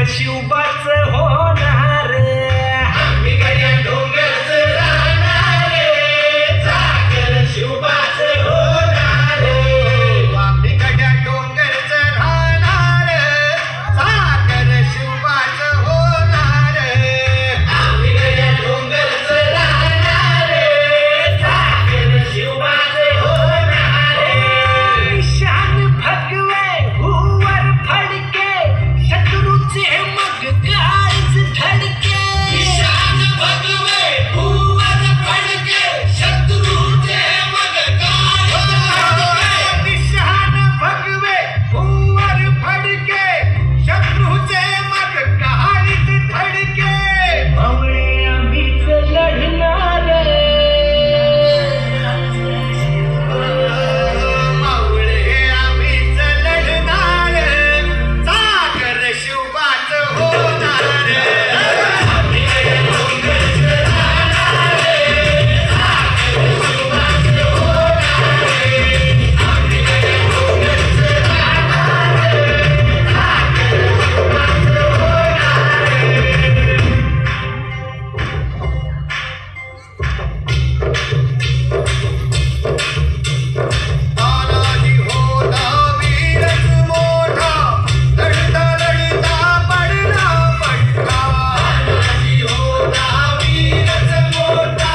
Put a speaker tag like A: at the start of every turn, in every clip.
A: शिवबाचं होणार बिगड्या डोंगरचं राहणार सागर शिवबाचं होणार बिगड्या डोंगरचं राहणार सागर शिवबाचं होणार बिगड्या डोंगरचं राहणार सागर शिवबाचं होणार शान भगवे भुवर फडके शत्रूचे मग काळीच धडके शान भगवे भुवर फडके शत्रूचे मग काळीच धडके शान भगवे भुवर फडके शत्रूचे मग काळीच धडके मावळे आम्हीच लढणार मावळे आम्हीच लढणार सागर शिवबाचं होणार तानाजी होता वीरच मोठा लढता लढता पडला पट्टा तानाजी होता वीरच मोठा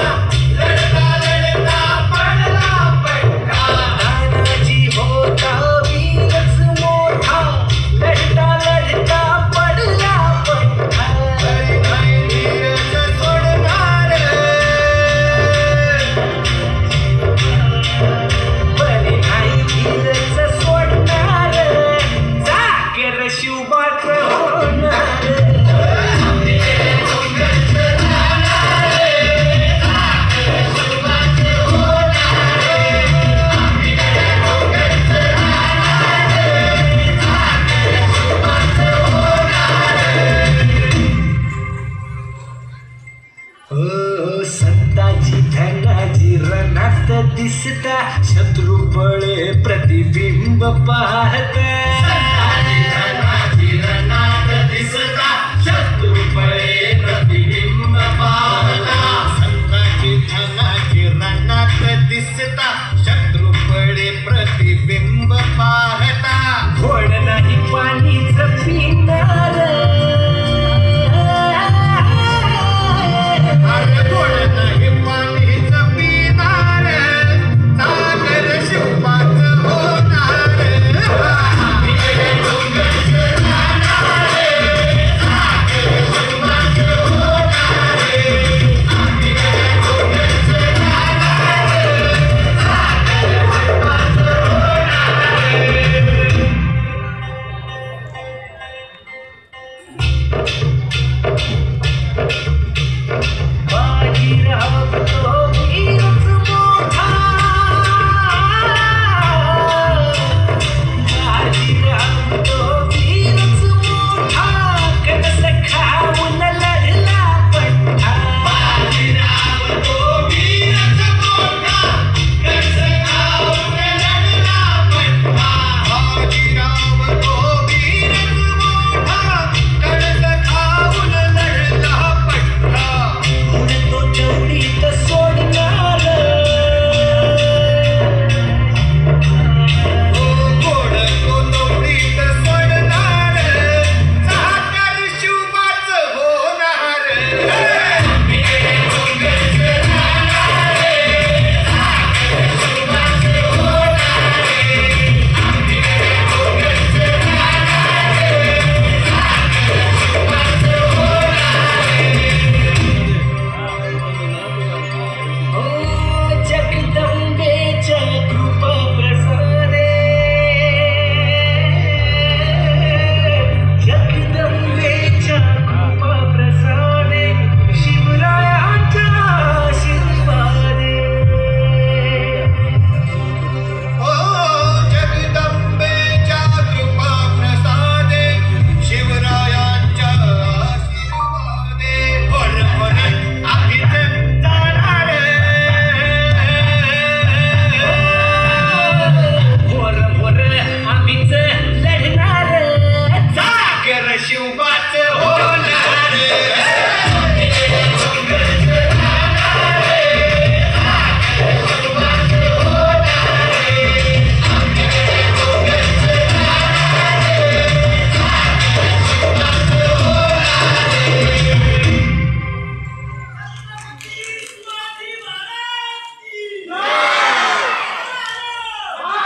A: लढता लढता पडला पट्टा तानाजी होता वीरच मोठा लढता लढता पडला पट्टा घरी घरी वीरच सोडणार बरे आई धीरच सोडणार सागर शिवबाचं होणार हो संताजी धनाजी रणात दिसता शत्रू पळे प्रतिबिंब पाहता